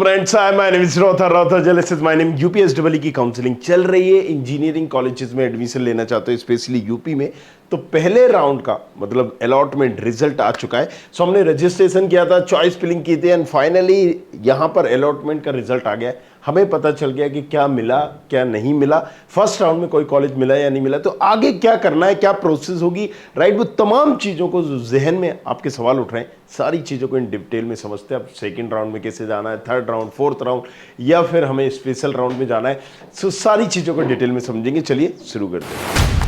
Friends, I my name is rather just my name. UPSW की counselling चल रही है। इंजीनियरिंग कॉलेजेस में एडमिशन लेना चाहते हो, स्पेशली यूपी में, तो पहले राउंड का मतलब अलॉटमेंट रिजल्ट आ चुका है। सो हमने रजिस्ट्रेशन किया था, चॉइस फिलिंग की थी एंड फाइनली यहां पर अलॉटमेंट का रिजल्ट आ गया है। हमें पता चल गया कि क्या मिला क्या नहीं मिला, फर्स्ट राउंड में कोई कॉलेज मिला या नहीं मिला, तो आगे क्या करना है, क्या प्रोसेस होगी, राइट। वो तमाम चीज़ों को जो जहन में आपके सवाल उठ रहे हैं, सारी चीज़ों को इन डिटेल में समझते हैं। अब सेकंड राउंड में कैसे जाना है, थर्ड राउंड, फोर्थ राउंड, या फिर हमें स्पेशल राउंड में जाना है, सो सारी चीज़ों को डिटेल में समझेंगे। चलिए शुरू करते हैं।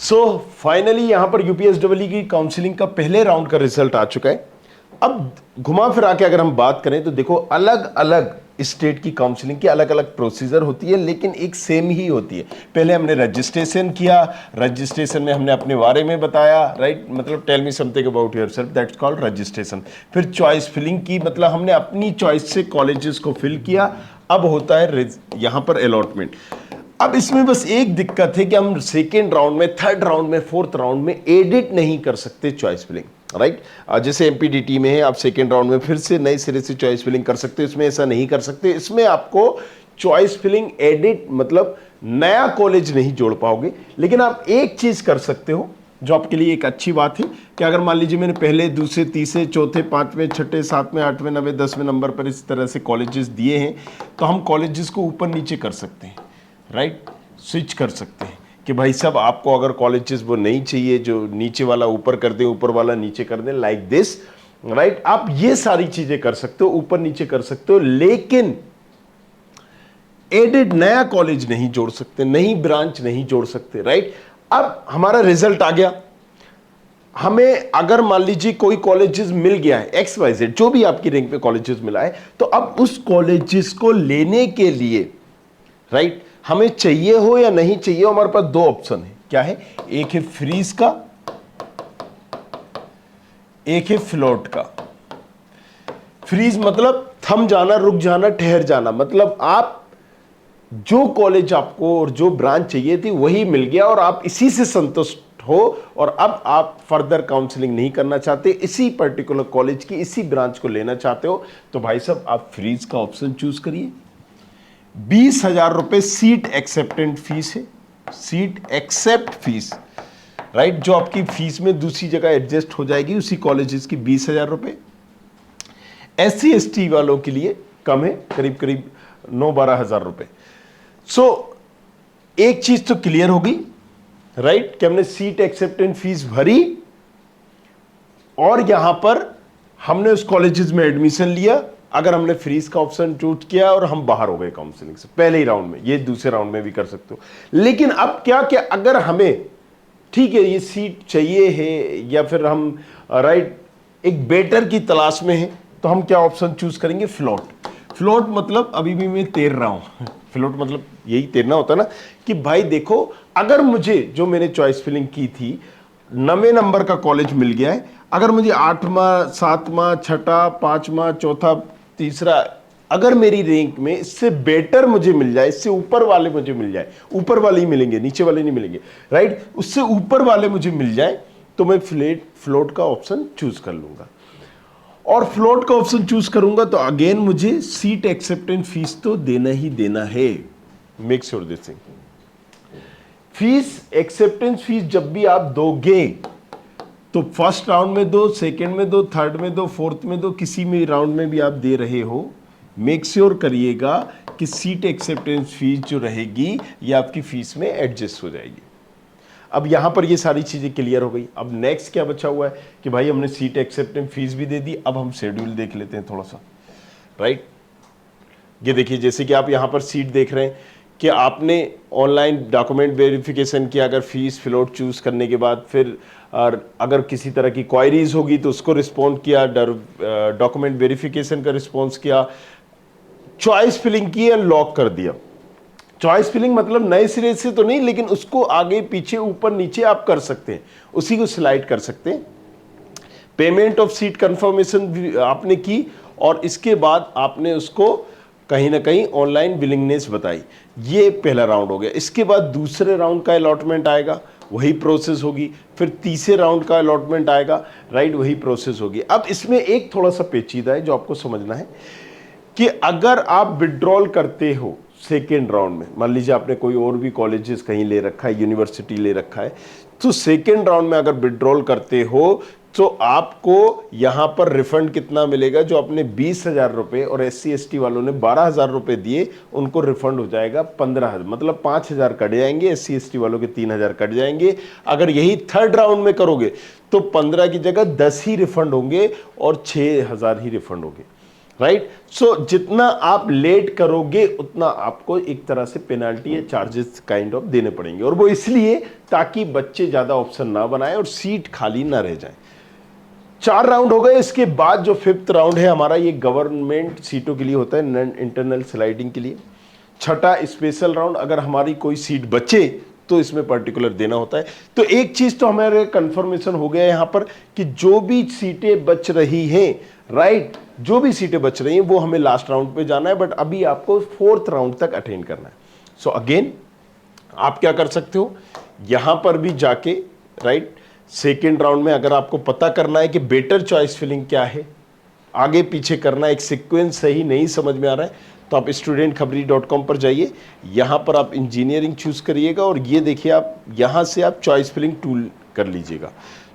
सो फाइनली यहां पर यूपीएसडब्ल्यू की काउंसलिंग का पहले राउंड का रिजल्ट आ चुका है। अब घुमा फिरा के अगर हम बात करें तो देखो, अलग अलग स्टेट की काउंसलिंग की अलग अलग प्रोसीजर होती है, लेकिन एक सेम ही होती है। पहले हमने रजिस्ट्रेशन किया, रजिस्ट्रेशन में हमने अपने बारे में बताया, राइट, मतलब tell me something about yourself, that's called registration. फिर चॉइस फिलिंग की, मतलब हमने अपनी चॉइस से कॉलेजेस को फिल किया। अब होता है यहां पर अलॉटमेंट। अब इसमें बस एक दिक्कत है कि हम सेकेंड राउंड में, थर्ड राउंड में, फोर्थ राउंड में एडिट नहीं कर सकते चॉइस फिलिंग, राइट। जैसे एमपीडीटी में है, आप सेकेंड राउंड में फिर से नए सिरे से चॉइस फिलिंग कर सकते हो, इसमें ऐसा नहीं कर सकते। इसमें आपको चॉइस फिलिंग एडिट मतलब नया कॉलेज नहीं जोड़ पाओगे, लेकिन आप एक चीज कर सकते हो जो आपके लिए एक अच्छी बात है कि अगर मान लीजिए मैंने पहले, दूसरे, तीसरे, चौथे, पांचवें, छठे, सातवें, आठवें, नवें, 10वें नंबर पर इस तरह से कॉलेजेस दिए हैं, तो हम कॉलेजेस को ऊपर नीचे कर सकते हैं, राइट, स्विच कर सकते हैं कि भाई साहब आपको अगर कॉलेजेस वो नहीं चाहिए, जो नीचे वाला ऊपर कर दे, ऊपर वाला नीचे कर दे, लाइक दिस, राइट। आप ये सारी चीजें कर सकते हो, ऊपर नीचे कर सकते हो, लेकिन एडेड नया कॉलेज नहीं जोड़ सकते, नई ब्रांच नहीं जोड़ सकते, राइट। अब हमारा रिजल्ट आ गया, हमें अगर मान लीजिए कोई कॉलेजेस मिल गया है, एक्स वाई जेड, जो भी आपकी रैंक पे कॉलेजेस मिला है, तो अब उस कॉलेजेस को लेने के लिए, राइट, हमें चाहिए हो या नहीं चाहिए, हमारे पास दो ऑप्शन है। क्या है? एक है फ्रीज का, एक है फ्लोट का। फ्रीज मतलब थम जाना, रुक जाना, ठहर जाना, मतलब आप जो कॉलेज आपको और जो ब्रांच चाहिए थी वही मिल गया और आप इसी से संतुष्ट हो, और अब आप फर्दर काउंसलिंग नहीं करना चाहते, इसी पर्टिकुलर कॉलेज की इसी ब्रांच को लेना चाहते हो, तो भाई साहब आप फ्रीज का ऑप्शन चूज करिए। 20,000 रुपए सीट एक्सेप्टेंट फीस है, सीट एक्सेप्ट फीस, राइट, जो आपकी फीस में दूसरी जगह एडजस्ट हो जाएगी उसी कॉलेजेस की 20,000 रुपए। SC ST वालों के लिए कम है, करीब करीब 9-12 हजार रुपए। सो एक चीज तो क्लियर होगी, राइट, कि हमने सीट एक्सेप्टेंट फीस भरी और यहां पर हमने उस कॉलेजेस में एडमिशन लिया। अगर हमने फ्रीज का ऑप्शन चूज किया और हम बाहर हो गए काउंसलिंग से पहले ही राउंड में, ये दूसरे राउंड में भी कर सकते हो। लेकिन अब क्या, अगर हमें, ठीक है, ये सीट चाहिए है या फिर हम, राइट, एक बेटर की तलाश में है, तो हम क्या ऑप्शन चूज करेंगे? फ्लोट। फ्लोट मतलब, अभी भी मैं तैर रहा हूं, फ्लोट मतलब यही तैरना होता है ना, कि भाई देखो, अगर मुझे जो मैंने चॉइस फिलिंग की थी 9वें नंबर का कॉलेज मिल गया है, अगर मुझे 8वां, 7वां, छठा, 5वां, चौथा, तीसरा, अगर मेरी रैंक में इससे बेटर मुझे मिल जाए, इससे ऊपर वाले मुझे मिल जाए, ऊपर वाले ही मिलेंगे, नीचे वाले नहीं मिलेंगे, राइट, उससे ऊपर वाले मुझे मिल जाए, तो मैं फ्लोट का ऑप्शन चूज कर लूंगा। और फ्लोट का ऑप्शन चूज करूंगा तो अगेन मुझे सीट एक्सेप्टेंस फीस तो देना ही देना है। Make sure this thing, fees, acceptance fees जब भी आप दोगे तो फर्स्ट राउंड में दो, सेकेंड में दो, थर्ड में दो, फोर्थ में दो, किसी भी राउंड में भी आप दे रहे हो, मेक श्योर करिएगा कि सीट एक्सेप्टेंस फीस जो रहेगी ये आपकी फीस में एडजस्ट हो जाएगी। अब यहां पर ये सारी चीजें क्लियर हो गई। अब नेक्स्ट क्या बचा हुआ है कि भाई हमने सीट एक्सेप्टेंस फीस भी दे दी, अब हम शेड्यूल देख लेते हैं थोड़ा सा, राइट। ये देखिए, जैसे कि आप यहां पर सीट देख रहे हैं कि आपने ऑनलाइन डॉक्यूमेंट वेरिफिकेशन किया, अगर फीस फ्लोट चूज करने के बाद, फिर अगर किसी तरह की क्वायरीज होगी तो उसको रिस्पॉन्ड किया, डॉक्यूमेंट वेरिफिकेशन का रिस्पॉन्स किया, चॉइस फिलिंग की एंड लॉक कर दिया। चॉइस फिलिंग मतलब नए सिरे से तो नहीं, लेकिन उसको आगे पीछे ऊपर नीचे आप कर सकते हैं, उसी को स्लाइड कर सकते हैं। पेमेंट ऑफ सीट कंफर्मेशन आपने की और इसके बाद आपने उसको कहीं ना कहीं ऑनलाइन विलिंगनेस बताई। ये पहला राउंड हो गया। इसके बाद दूसरे राउंड का अलॉटमेंट आएगा, वही प्रोसेस होगी। फिर तीसरे राउंड का अलॉटमेंट आएगा, राइट, वही प्रोसेस होगी। अब इसमें एक थोड़ा सा पेचीदा है जो आपको समझना है कि अगर आप विड्रॉल करते हो सेकेंड राउंड में, मान लीजिए आपने कोई और भी कॉलेजेस कहीं ले रखा है, यूनिवर्सिटी ले रखा है, तो सेकेंड राउंड में अगर विड्रॉल करते हो तो आपको यहां पर रिफंड कितना मिलेगा? जो आपने 20,000 रुपए और SC ST वालों ने 12,000 रुपए दिए, उनको रिफंड हो जाएगा 15,000, मतलब 5,000 कट जाएंगे, SC ST वालों के 3,000 कट जाएंगे। अगर यही थर्ड राउंड में करोगे तो 15 की जगह 10 ही रिफंड होंगे और 6,000 ही रिफंड होंगे, राइट। सो जितना आप लेट करोगे उतना आपको एक तरह से पेनाल्टी या चार्जेस काइंड ऑफ देने पड़ेंगे, और वो इसलिए ताकि बच्चे ज्यादा ऑप्शन ना बनाए और सीट खाली ना रह जाए। 4 राउंड हो गए। इसके बाद जो 5th राउंड है हमारा, ये गवर्नमेंट सीटों के लिए होता है, नॉन इंटरनल स्लाइडिंग के लिए। छठा स्पेशल राउंड, अगर हमारी कोई सीट बचे तो इसमें पर्टिकुलर देना होता है। तो एक चीज तो हमारे कंफर्मेशन हो गया यहां पर कि जो भी सीटें बच रही हैं, राइट, जो भी सीटें बच रही हैं वो हमें लास्ट राउंड पे जाना है, बट अभी आपको 4th राउंड तक अटेंड करना है। सो अगेन आप क्या कर सकते हो, यहां पर भी जाके, राइट, सेकेंड राउंड में अगर आपको पता करना है कि बेटर चॉइस फिलिंग क्या है, आगे पीछे करना है, एक सीक्वेंस सही नहीं समझ में आ रहा है, तो आप studentkhabari.com पर जाइए, यहां पर आप इंजीनियरिंग चूज करिएगा और ये देखिए आप यहां से आप चॉइस फिलिंग टूल कर लीजिएगा।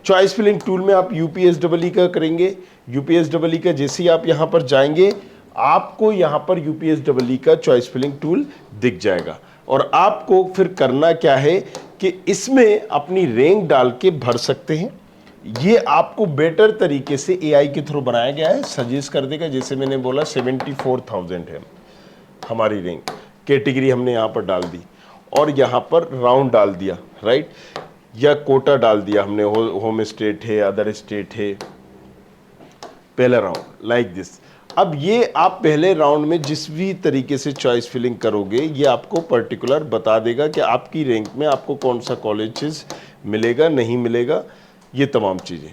चॉइस फिलिंग टूल में आप UPSEE का करेंगे। UPSEE का जैसे ही आप यहां पर जाएंगे, आपको यहां पर UPSEE का चॉइस फिलिंग टूल दिख जाएगा, और आपको फिर करना क्या है कि इसमें अपनी रैंक डाल के भर सकते हैं। ये आपको बेटर तरीके से AI के थ्रू बनाया गया है, सजेस्ट कर देगा। जैसे मैंने बोला 74,000 है हमारी रैंक, कैटेगरी हमने यहाँ पर डाल दी और यहाँ पर राउंड डाल दिया, राइट, या कोटा डाल दिया हमने, होम स्टेट है, अदर स्टेट है, पहला राउंड, लाइक दिस। अब ये आप पहले राउंड में जिस भी तरीके से चॉइस फिलिंग करोगे, ये आपको पर्टिकुलर बता देगा कि आपकी रैंक में आपको कौन सा कॉलेजेस मिलेगा, नहीं मिलेगा, ये तमाम चीजें।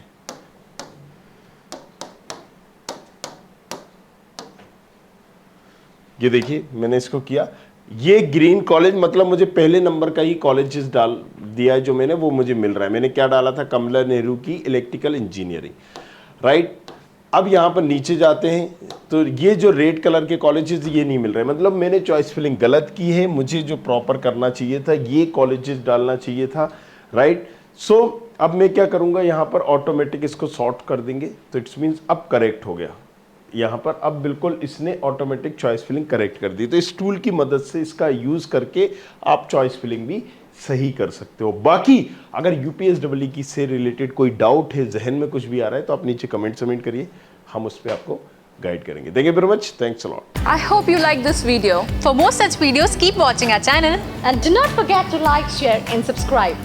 ये देखिए मैंने इसको किया, ये ग्रीन कॉलेज मतलब मुझे पहले नंबर का ही कॉलेजेस डाल दिया है जो मैंने, वो मुझे मिल रहा है। मैंने क्या डाला था, कमला नेहरू की इलेक्ट्रिकल इंजीनियरिंग, राइट। अब यहाँ पर नीचे जाते हैं तो ये जो रेड कलर के कॉलेजेस ये नहीं मिल रहे, मतलब मैंने चॉइस फिलिंग गलत की है। मुझे जो प्रॉपर करना चाहिए था ये कॉलेजेस डालना चाहिए था, राइट। सो अब मैं क्या करूँगा, यहाँ पर ऑटोमेटिक इसको सॉर्ट कर देंगे, तो इट्स मीन्स अब करेक्ट हो गया यहाँ पर। अब बिल्कुल इसने ऑटोमेटिक चॉइस फिलिंग करेक्ट कर दी। तो इस टूल की मदद से इसका यूज़ करके आप चॉइस फिलिंग भी सही कर सकते हो। बाकी अगर UPSEE की से रिलेटेड कोई डाउट है, जहन में कुछ भी आ रहा है, तो आप नीचे कमेंट करिए, हम उस पर आपको गाइड करेंगे। Thank you very much, thanks a lot. I hope you like this video. For more such videos, keep watching our channel. And do not forget to like, share and subscribe.